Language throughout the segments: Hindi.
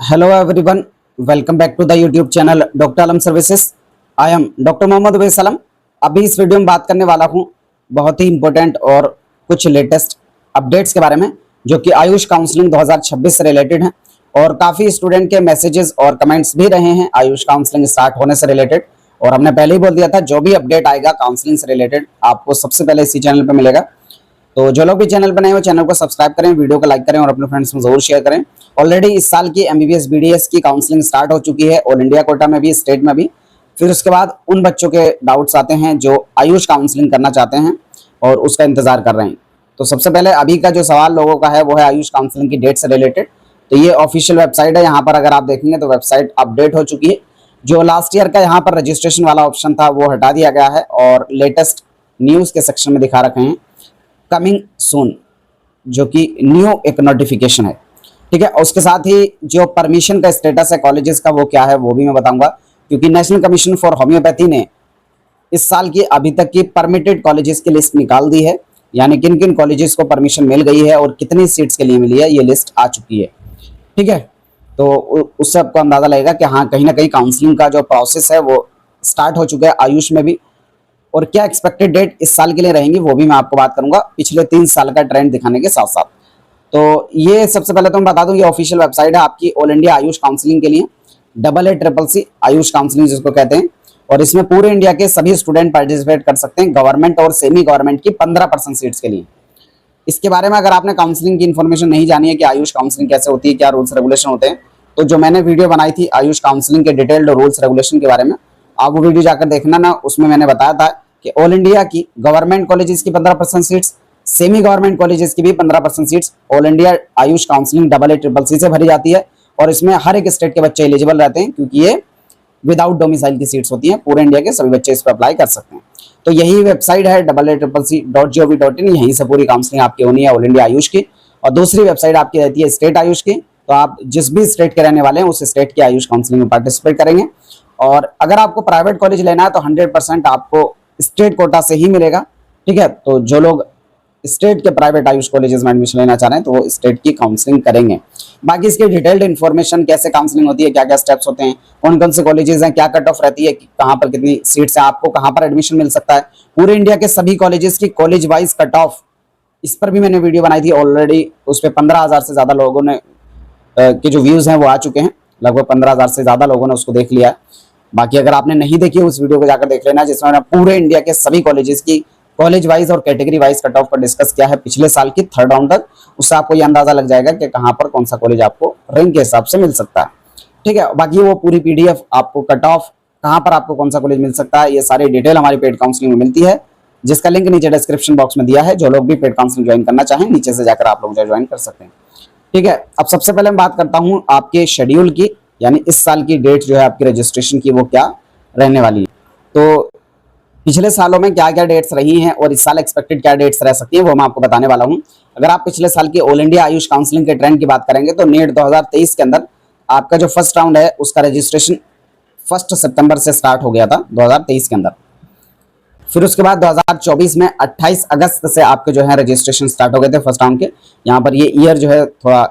Hello everyone, welcome back to the YouTube channel doctor Alam services. I am doctor Mohammad Uwais Alam. अभी इस वीडियो में बात करने वाला हूं बहुत ही इंपॉर्टेंट और कुछ लेटेस्ट अपडेट्स के बारे में जो कि आयुष काउंसलिंग 2026 से रिलेटेड हैं और काफ़ी स्टूडेंट के मैसेजेस और कमेंट्स भी रहे हैं आयुष काउंसलिंग स्टार्ट होने से रिलेटेड। और हमने पहले ही बोल दिया था जो भी अपडेट आएगा काउंसलिंग से रिलेटेड आपको सबसे पहले इसी चैनल पर मिलेगा। तो जो लोग भी चैनल पर नए हो चैनल को सब्सक्राइब करें, वीडियो को लाइक करें और अपने फ्रेंड्स में जरूर शेयर करें। ऑलरेडी इस साल की एमबीबीएस बीडीएस की काउंसलिंग स्टार्ट हो चुकी है, ऑल इंडिया कोटा में भी, स्टेट में भी। फिर उसके बाद उन बच्चों के डाउट्स आते हैं जो आयुष काउंसलिंग करना चाहते हैं और उसका इंतजार कर रहे हैं। तो सबसे पहले अभी का जो सवाल लोगों का है वो है आयुष काउंसलिंग की डेट से रिलेटेड। तो ये ऑफिशियल वेबसाइट है, यहाँ पर अगर आप देखेंगे तो वेबसाइट अपडेट हो चुकी है। जो लास्ट ईयर का यहाँ पर रजिस्ट्रेशन वाला ऑप्शन था वो हटा दिया गया है और लेटेस्ट न्यूज़ के सेक्शन में दिखा रखे हैं कमिंग सून, जो कि न्यू एक नोटिफिकेशन है। ठीक है, और उसके साथ ही जो परमिशन का स्टेटस है कॉलेजेस का वो क्या है वो भी मैं बताऊंगा, क्योंकि नेशनल कमीशन फॉर होम्योपैथी ने इस साल की अभी तक की परमिटेड कॉलेजेस की लिस्ट निकाल दी है, यानी किन किन कॉलेजेस को परमिशन मिल गई है और कितनी सीट्स के लिए मिली है, ये लिस्ट आ चुकी है। ठीक है, तो उससे आपको अंदाजा लगेगा कि हाँ कहीं ना कहीं काउंसलिंग का जो प्रोसेस है वो स्टार्ट हो चुका है आयुष में भी। और क्या एक्सपेक्टेड डेट इस साल के लिए रहेंगी वो भी मैं आपको बात करूंगा, पिछले 3 साल का ट्रेंड दिखाने के साथ साथ। तो ये सबसे पहले तो मैं बता दूं ये ऑफिशियल वेबसाइट है आपकी ऑल इंडिया आयुष काउंसलिंग के लिए, AACCC आयुष काउंसलिंग जिसको कहते हैं। और इसमें पूरे इंडिया के सभी स्टूडेंट पार्टिसिपेट कर सकते हैं, गवर्नमेंट और सेमी गवर्नमेंट की 15% सीट्स के लिए। इसके बारे में अगर आपने काउंसलिंग की इन्फॉर्मेशन नहीं जानी है कि आयुष काउंसलिंग कैसे होती है, क्या रूल्स रेगुलेशन होते हैं, तो जो मैंने वीडियो बनाई थी आयुष काउंसलिंग के डिटेल्ड रूल्स रेगुलेशन के बारे में, आप वो वीडियो जाकर देखना ना। उसमें मैंने बताया था कि ऑल इंडिया की गवर्नमेंट कॉलेजेस की 15% सीट्स, सेमी गवर्नमेंट कॉलेजेस की भी 15% seats all India Ayush counselling AACCC से भरी जाती है। और इसमें हर एक स्टेट के बच्चे एलिजिबल रहते हैं क्योंकि ये विदाउट डोमिसाइल की सीट्स होती हैं, पूरे इंडिया के सभी बच्चे इस पर अप्लाई कर सकते हैं। तो यही वेबसाइट है AACCC.gov.in, यहीं से पूरी काउंसलिंग आपकी होनी है ऑल इंडिया आयुष की। और दूसरी वेबसाइट आपकी रहती है स्टेट आयुष की, तो आप जिस भी स्टेट के रहने वाले हैं उस स्टेट की आयुष काउंसलिंग में पार्टिसिपेट करेंगे। और अगर आपको प्राइवेट कॉलेज लेना है तो 100% आपको स्टेट कोटा से ही मिलेगा। ठीक है, तो जो लोग स्टेट के प्राइवेट आयुष कॉलेजेस में एडमिशन लेना चाह रहे हैं तो वो स्टेट की काउंसलिंग करेंगे। बाकी इसकी डिटेल्ड इन्फॉर्मेशन, कैसे काउंसलिंग होती है, क्या क्या स्टेप्स होते हैं, कौन कौन से कॉलेजेस हैं, क्या कट ऑफ रहती है, कहाँ पर कितनी सीट्स हैं, आपको कहाँ पर एडमिशन मिल सकता है, पूरे इंडिया के सभी कॉलेजेस की कॉलेज वाइज कट ऑफ, इस पर भी मैंने वीडियो बनाई थी ऑलरेडी। उस पर 15,000 से ज्यादा लोगों ने के जो व्यूज हैं वो आ चुके हैं, लगभग 15,000 से ज्यादा लोगों ने उसको देख लिया। बाकी अगर आपने नहीं देखी उस वीडियो को जाकर देख लेना, जिसमें मैंने पूरे इंडिया के सभी कॉलेजेस की कॉलेज वाइज और कैटेगरी वाइज कट ऑफ पर डिस्कस किया है पिछले साल की 3rd राउंड तक। उससे आपको ये अंदाजा लग जाएगा कि कहाँ पर कौन सा कॉलेज आपको रैंक के हिसाब से मिल सकता है। ठीक है, बाकी वो पूरी PDF आपको कट ऑफ कहाँ पर आपको कौन सा कॉलेज मिल सकता है, ये सारी डिटेल हमारी पेड काउंसलिंग में मिलती है, जिसका लिंक नीचे डिस्क्रिप्शन बॉक्स में दिया है। जो लोग भी पेड काउंसलिंग ज्वाइन करना चाहें नीचे से जाकर आप लोग ज्वाइन कर सकते हैं। ठीक है, अब सबसे पहले मैं बात करता हूँ आपके शेड्यूल की, यानी इस साल की डेट जो है आपकी रजिस्ट्रेशन की वो क्या रहने वाली है। तो पिछले सालों में क्या क्या डेट्स रही हैं और इस साल एक्सपेक्टेड क्या डेट्स रह सकती हैं वो मैं आपको बताने वाला हूं। अगर आप पिछले साल की ऑल इंडिया आयुष काउंसलिंग के ट्रेंड की बात करेंगे तो नीट 2023 के अंदर आपका जो फर्स्ट राउंड है उसका रजिस्ट्रेशन 1 सितंबर से स्टार्ट हो गया था 2023 के अंदर। फिर उसके बाद 2024 में 28 अगस्त से आपके जो है रजिस्ट्रेशन स्टार्ट हो गए थे फर्स्ट राउंड के। यहाँ पर ये ईयर जो है थोड़ा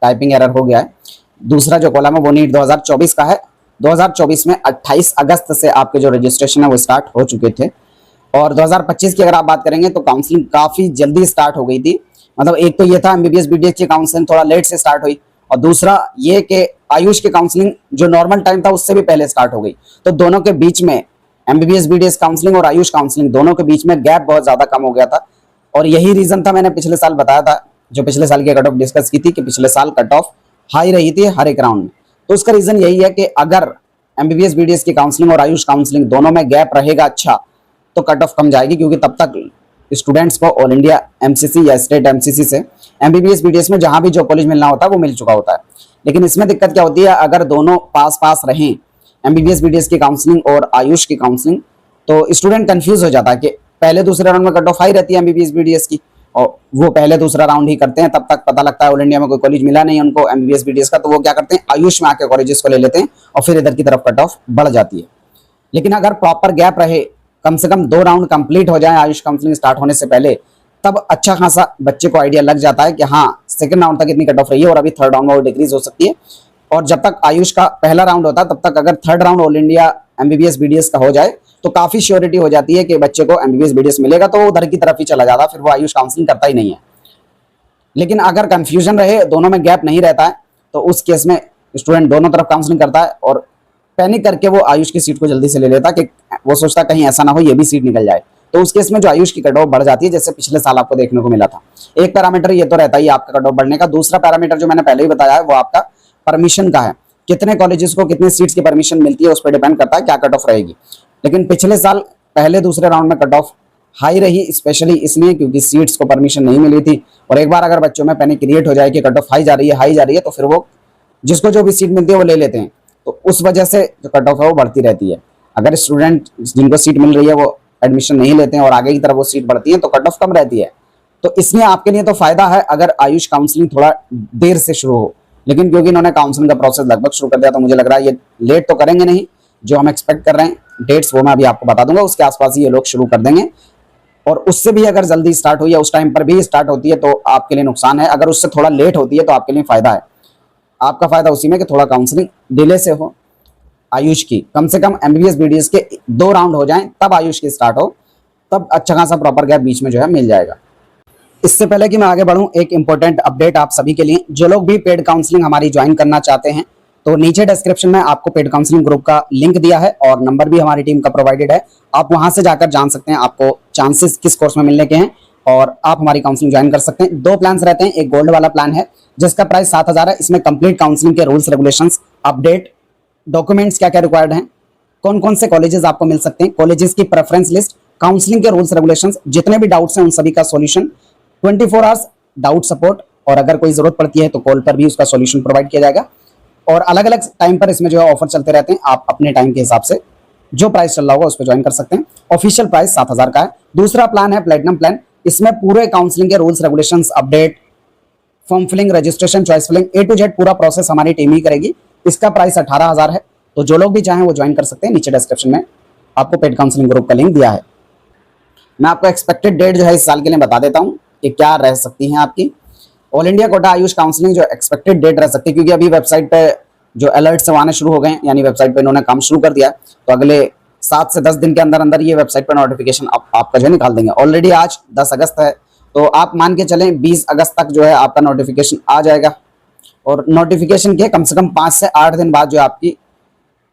टाइपिंग एरर हो गया है, दूसरा जो कॉलम है वो नीट 2024 का है। 2024 में 28 अगस्त से आपके जो रजिस्ट्रेशन है वो स्टार्ट हो चुके थे। और 2025 की अगर आप बात करेंगे तो काउंसलिंग काफ़ी जल्दी स्टार्ट हो गई थी। मतलब एक तो ये था MBBS BDS की काउंसलिंग थोड़ा लेट से स्टार्ट हुई, और दूसरा ये कि आयुष की काउंसलिंग जो नॉर्मल टाइम था उससे भी पहले स्टार्ट हो गई। तो दोनों के बीच में MBBS BDS काउंसलिंग और आयुष काउंसलिंग दोनों के बीच में गैप बहुत ज़्यादा कम हो गया था। और यही रीज़न था, मैंने पिछले साल बताया था, जो पिछले साल की कट ऑफ डिस्कस की थी कि पिछले साल कट ऑफ हाई रही थी हर एक राउंड में। तो उसका रीजन यही है कि अगर MBBS BDS की काउंसलिंग और आयुष काउंसलिंग दोनों में गैप रहेगा अच्छा तो कट ऑफ कम जाएगी, क्योंकि तब तक स्टूडेंट्स को ऑल इंडिया MCC या स्टेट MCC से MBBS BDS में जहां भी जो कॉलेज मिलना होता है वो मिल चुका होता है। लेकिन इसमें दिक्कत क्या होती है, अगर दोनों पास पास रहें MBBS BDS की काउंसलिंग और आयुष की काउंसलिंग, तो स्टूडेंट कंफ्यूज हो जाता है कि पहले दूसरे राउंड में कट ऑफ हाई रहती है MBBS BDS की, और वो पहले दूसरा राउंड ही करते हैं, तब तक पता लगता है ऑल इंडिया में कोई कॉलेज मिला नहीं उनको MBBS BDS का, तो वो क्या करते हैं आयुष में आके कॉलेजेस को ले लेते हैं और फिर इधर की तरफ कट ऑफ बढ़ जाती है। लेकिन अगर प्रॉपर गैप रहे, कम से कम 2 राउंड कंप्लीट हो जाए आयुष काउंसलिंग स्टार्ट होने से पहले, तब अच्छा खासा बच्चे को आइडिया लग जाता है कि हाँ 2nd राउंड तक इतनी कट ऑफ रही है और अभी 3rd राउंड में वो डिक्रीज हो सकती है। और जब तक आयुष का पहला राउंड होता है तब तक अगर third round all India MBBS BDS का हो जाए तो काफी श्योरिटी हो जाती है कि बच्चे को एमबीबीएस बीडीएस मिलेगा, तो वो उधर की तरफ ही चला जाता, फिर वो आयुष काउंसलिंग करता ही नहीं है। लेकिन अगर कंफ्यूजन रहे, दोनों में गैप नहीं रहता है, तो उस केस में स्टूडेंट दोनों तरफ काउंसलिंग करता है और पैनिक करके वो आयुष की सीट को जल्दी से ले लेता कि वो सोचता कहीं ऐसा ना हो ये भी सीट निकल जाए। तो उस केस में जो आयुष की कट ऑफ बढ़ जाती है, जैसे पिछले साल आपको देखने को मिला था। एक पैरामीटर ये तो रहता ही आपका कट ऑफ बढ़ने का। दूसरा पैरामीटर जो मैंने पहले ही बताया है वो आपका परमिशन का है, कितने कॉलेजेस को कितने सीट्स की परमिशन मिलती है, उस पर डिपेंड करता है क्या कट ऑफ रहेगी। लेकिन पिछले साल पहले दूसरे राउंड में कट ऑफ हाई रही, स्पेशली इसलिए क्योंकि सीट्स को परमिशन नहीं मिली थी। और एक बार अगर बच्चों में पैनिक क्रिएट हो जाए कि कट ऑफ हाई जा रही है, तो फिर वो जिसको जो भी सीट मिलती है वो ले लेते हैं। तो उस वजह से जो कट ऑफ है वो बढ़ती रहती है। अगर स्टूडेंट जिनको सीट मिल रही है वो एडमिशन नहीं लेते हैं और आगे की तरफ वो सीट बढ़ती है तो कट ऑफ कम रहती है। तो इसलिए आपके लिए तो फायदा है अगर आयुष काउंसलिंग थोड़ा देर से शुरू हो। लेकिन क्योंकि इन्होंने काउंसलिंग का प्रोसेस लगभग शुरू कर दिया तो मुझे लग रहा है ये लेट तो करेंगे नहीं। जो हम एक्सपेक्ट कर रहे हैं डेट्स वो मैं अभी आपको बता दूंगा, उसके आसपास ही ये लोग शुरू कर देंगे। और उससे भी अगर जल्दी स्टार्ट हुई या उस टाइम पर भी स्टार्ट होती है तो आपके लिए नुकसान है, अगर उससे थोड़ा लेट होती है तो आपके लिए फायदा है। आपका फायदा उसी में कि थोड़ा काउंसलिंग डिले से हो आयुष की, कम से कम एमबीबीएस बीडीएस के 2 राउंड हो जाएं तब आयुष की स्टार्ट हो, तब अच्छा खासा प्रॉपर गैप बीच में जो है मिल जाएगा। इससे पहले कि मैं आगे बढ़ूं, एक इंपॉर्टेंट अपडेट आप सभी के लिए, जो लोग भी पेड काउंसलिंग हमारी ज्वाइन करना चाहते हैं तो नीचे डिस्क्रिप्शन में आपको पेड काउंसलिंग ग्रुप का लिंक दिया है और नंबर भी हमारी टीम का प्रोवाइडेड है। आप वहां से जाकर जान सकते हैं आपको चांसेस किस कोर्स में मिलने के हैं और आप हमारी काउंसलिंग ज्वाइन कर सकते हैं। 2 प्लान्स रहते हैं, एक गोल्ड वाला प्लान है जिसका प्राइस 7,000 है। इसमें कंप्लीट काउंसलिंग के रूल्स रेगुलेशंस, अपडेट, डॉक्यूमेंट्स क्या क्या रिक्वायर्ड हैं, कौन कौन से कॉलेजेस आपको मिल सकते हैं, कॉलेजेस की प्रेफरेंस लिस्ट, काउंसलिंग के रूल्स रेगुलेशंस, जितने भी डाउट्स हैं उन सभी का सॉल्यूशन, 24 आवर्स डाउट सपोर्ट, और अगर कोई जरूरत पड़ती है तो कॉल पर भी उसका सॉल्यूशन प्रोवाइड किया जाएगा। और अलग अलग टाइम पर इसमें जो है ऑफर चलते रहते हैं, आप अपने टाइम के हिसाब से जो प्राइस चल रहा होगा उस पर ज्वाइन कर सकते हैं। ऑफिशियल प्राइस 7,000 का है। दूसरा प्लान है प्लेटिनम प्लान, इसमें पूरे काउंसलिंग के rules regulations, update, form filling, registration, choice filling, A to Z पूरा प्रोसेस हमारी टीम ही करेगी। इसका प्राइस 18,000 है। तो जो लोग भी चाहें वो ज्वाइन कर सकते हैं। नीचे डिस्क्रिप्शन में आपको पेड काउंसलिंग ग्रुप का लिंक दिया है। मैं आपको एक्सपेक्टेड डेट जो है इस साल के लिए बता देता हूँ कि क्या रह सकती है आपकी all India quota Ayush counselling जो एक्सपेक्टेड डेट रह सकती है, क्योंकि अभी वेबसाइट पे जो अलर्ट्स आने शुरू हो गए हैं, यानी वेबसाइट पे इन्होंने काम शुरू कर दिया है, तो अगले 7 से 10 दिन के अंदर अंदर ये वेबसाइट पर नोटिफिकेशन आपका जो है निकाल देंगे। ऑलरेडी आज 10 अगस्त है, तो आप मान के चलें 20 अगस्त तक जो है आपका नोटिफिकेशन आ जाएगा। और नोटिफिकेशन के कम से कम 5 से 8 दिन बाद जो आपकी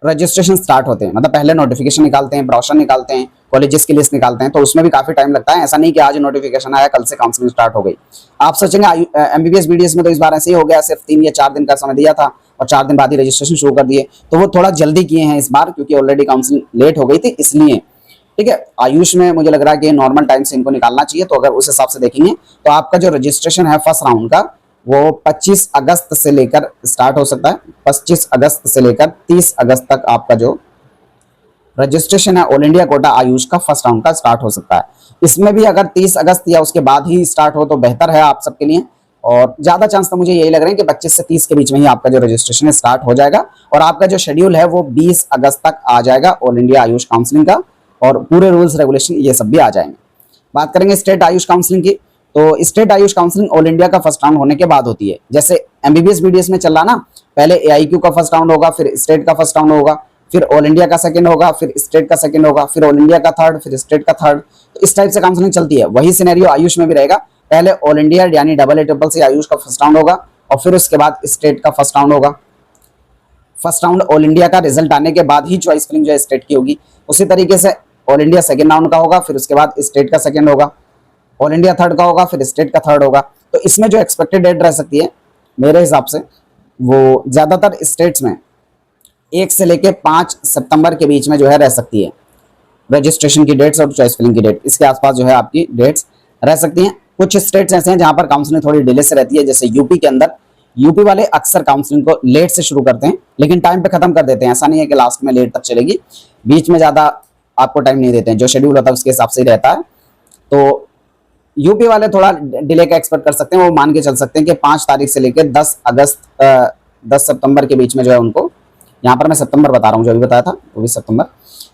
रजिस्ट्रेशन स्टार्ट होते हैं, मतलब पहले नोटिफिकेशन निकालते हैं, ब्रोशर निकालते हैं, कॉलेजेस की लिस्ट निकालते हैं, तो उसमें भी काफी टाइम लगता है। ऐसा नहीं कि आज नोटिफिकेशन आया कल से काउंसलिंग स्टार्ट हो गई। आप सोचेंगे एमबीबीएस बीडीएस में तो इस बार ऐसे ही हो गया, सिर्फ 3 या 4 दिन का समय दिया था और 4 दिन बाद ही रजिस्ट्रेशन शुरू कर दिए, तो वो थोड़ा जल्दी किए हैं इस बार क्योंकि ऑलरेडी काउंसलिंग लेट हो गई थी इसलिए। ठीक है, आयुष में मुझे लग रहा है कि नॉर्मल टाइम से इनको निकालना चाहिए। तो अगर उस हिसाब से देखेंगे तो आपका जो रजिस्ट्रेशन है फर्स्ट राउंड का वो 25 अगस्त से लेकर स्टार्ट हो सकता है। 25 अगस्त से लेकर 30 अगस्त तक आपका जो रजिस्ट्रेशन है ऑल इंडिया कोटा आयुष का फर्स्ट राउंड का स्टार्ट हो सकता है। इसमें भी अगर 30 अगस्त या उसके बाद ही स्टार्ट हो तो बेहतर है आप सबके लिए, और ज्यादा चांस तो मुझे यही लग रहे हैं कि 25 से 30 के बीच में ही आपका जो रजिस्ट्रेशन स्टार्ट हो जाएगा और आपका जो शेड्यूल है वो 20 अगस्त तक आ जाएगा ऑल इंडिया आयुष काउंसलिंग का, और पूरे रूल्स रेगुलेशन ये सब भी आ जाएंगे। बात करेंगे स्टेट आयुष काउंसलिंग की, तो state Ayush counselling all India का फर्स्ट राउंड होने के बाद होती है। जैसे एमबीबीएस बीडीएस में चल रहा ना, पहले एआईक्यू का फर्स्ट राउंड होगा, फिर स्टेट का फर्स्ट राउंड होगा, फिर ऑल इंडिया का सेकंड होगा, फिर स्टेट का सेकंड होगा, फिर ऑल इंडिया का थर्ड, फिर स्टेट का थर्ड। तो इस टाइप से काउंसलिंग चलती है। वही सिनेरियो आयुष में भी रहेगा, पहले ऑल इंडिया यानी AA आयुष का फर्स्ट राउंड होगा और फिर उसके बाद स्टेट का फर्स्ट राउंड होगा। फर्स्ट राउंड ऑल इंडिया का रिजल्ट आने के बाद ही चॉइस फिलिंग जो है स्टेट की होगी। उसी तरीके से ऑल इंडिया सेकंड राउंड का होगा, फिर उसके बाद स्टेट का सेकंड होगा, ऑल इंडिया थर्ड का होगा, फिर स्टेट का थर्ड होगा। तो इसमें जो एक्सपेक्टेड डेट रह सकती है मेरे हिसाब से वो ज्यादातर स्टेट्स में 1 से लेके 5 सितंबर के बीच में जो है रह सकती है। रजिस्ट्रेशन की डेट्स और चॉइस फिलिंग की डेट इसके आसपास जो है आपकी डेट्स रह सकती हैं। कुछ स्टेट्स ऐसे हैं जहां पर काउंसलिंग थोड़ी डिले से रहती है, जैसे यूपी के अंदर। यूपी वाले अक्सर काउंसलिंग को लेट से शुरू करते हैं लेकिन टाइम पे खत्म कर देते हैं। ऐसा नहीं है कि लास्ट में लेट तक चलेगी, बीच में ज्यादा आपको टाइम नहीं देते हैं, जो शेड्यूल होता है उसके हिसाब से ही रहता है। तो यूपी वाले थोड़ा डिले का एक्सपेक्ट कर सकते हैं। वो मान के चल सकते हैं कि 5 तारीख से लेकर 10 सितंबर के बीच में जो है उनको, यहाँ पर मैं सितंबर बता रहा हूँ, जो अभी बताया था वो भी सितंबर,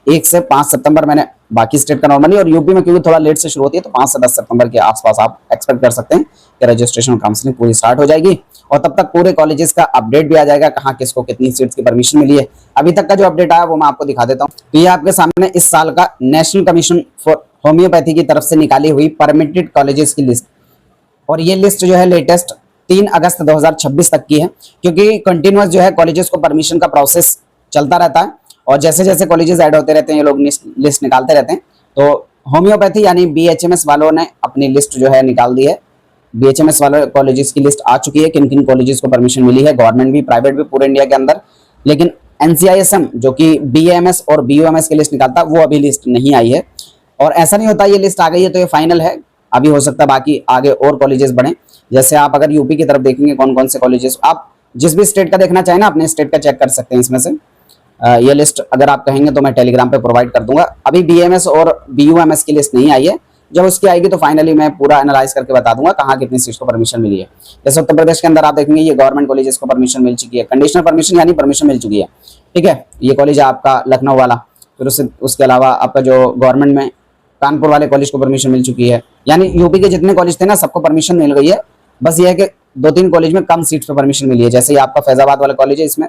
1 से 5 सितंबर मैंने बाकी स्टेट का नॉर्मली, और यूपी में क्योंकि थोड़ा लेट से शुरू होती है तो 5 से 10 सितंबर के आसपास आप एक्सपेक्ट कर सकते हैं कि रजिस्ट्रेशन और काउंसलिंग पूरी स्टार्ट हो जाएगी। और तब तक पूरे कॉलेजेस का अपडेट भी आ जाएगा, कहाँ किसको कितनी सीट्स की परमिशन मिली है। अभी तक का जो अपडेट आया वो मैं आपको दिखा देता हूँ। तो ये आपके सामने इस साल का नेशनल कमीशन फॉर होम्योपैथी की तरफ से निकाली हुई परमिटेड कॉलेजेस की लिस्ट, और ये लिस्ट जो है लेटेस्ट 3 अगस्त 2026 तक की है, क्योंकि कंटिन्यूअस जो है कॉलेजेस को परमिशन का प्रोसेस चलता रहता है, और जैसे जैसे कॉलेजेस ऐड होते रहते हैं ये लोग लिस्ट निकालते रहते हैं। तो होम्योपैथी यानी बीएचएमएस वालों ने अपनी लिस्ट जो है निकाल दी है। बीएचएमएस वाले कॉलेजेस की लिस्ट आ चुकी है, किन किन कॉलेजेस को परमिशन मिली है, गवर्नमेंट भी प्राइवेट भी पूरे इंडिया के अंदर। लेकिन एनसीआईएसएम जो कि बीएएमएस और बीयूएमएस की लिस्ट निकालता है वो अभी लिस्ट नहीं आई है। और ऐसा नहीं होता ये लिस्ट आ गई है तो ये फाइनल है, अभी हो सकता है बाकी आगे और कॉलेजेस बढ़े। जैसे आप अगर यूपी की तरफ देखेंगे कौन कौन से कॉलेजेस, आप जिस भी स्टेट का देखना चाहें ना अपने स्टेट का चेक कर सकते हैं इसमें से। ये लिस्ट अगर आप कहेंगे तो मैं टेलीग्राम पे प्रोवाइड कर दूंगा। अभी बीएमएस और बीयूएमएस की लिस्ट नहीं आई है, जब उसकी आएगी तो फाइनली मैं पूरा एनालाइज करके बता दूंगा कहाँ कितनी सीट्स को परमिशन मिली है। जैसे उत्तर प्रदेश के अंदर आप देखेंगे ये गवर्नमेंट कॉलेजेस को परमिशन मिल चुकी है, कंडीशनल परमिशन यानी परमिशन मिल चुकी है, ठीक है। ये कॉलेज है आपका लखनऊ वाला। फिर उसके अलावा आपका जो गवर्नमेंट में कानपुर वाले कॉलेज को परमिशन मिल चुकी है, यानी यूपी के जितने कॉलेज थे ना सबको परमिशन मिल गई है। बस ये है कि 2-3 कॉलेज में कम सीट्स पे परमिशन मिली है। जैसे ये आपका फैजाबाद वाला कॉलेज है, इसमें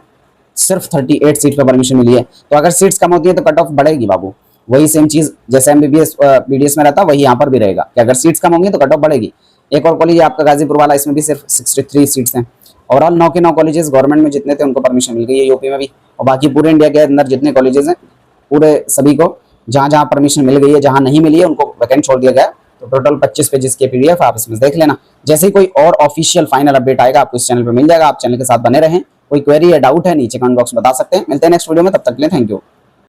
सिर्फ 38 सीट पे परमिशन मिली है। तो अगर सीट्स कम होती है तो कट ऑफ बढ़ेगी बाबू। वही सेम चीज जैसे एमबीबीएस बीडीएस में रहता है वही यहाँ पर भी रहेगा कि अगर सीट्स कम होंगी तो कट ऑफ बढ़ेगी। एक और कॉलेज आपका गाजीपुर वाला, इसमें भी सिर्फ 63 सीट्स हैं। ओवरऑल 9 के 9 कॉलेजेस गवर्नमेंट में जितने थे उनको परमिशन मिल गई है यूपी में भी, और बाकी पूरे इंडिया के अंदर जितने कॉलेजेस हैं पूरे सभी को जहाँ जहाँ परमिशन मिल गई है, जहाँ नहीं मिली है उनको वैकेंट छोड़ दिया गया। तो टोटल 25 पेजेस के पीडीएफ आप इसमें देख लेना। जैसे ही कोई और ऑफिशियल फाइनल अपडेट आएगा आपको इस चैनल पर मिल जाएगा। आप चैनल के साथ बने रहें। कोई क्वेरी या डाउट है नीचे कमेंट बॉक्स में बता सकते हैं। मिलते हैं नेक्स्ट वीडियो में, तब तक के लिए थैंक यू।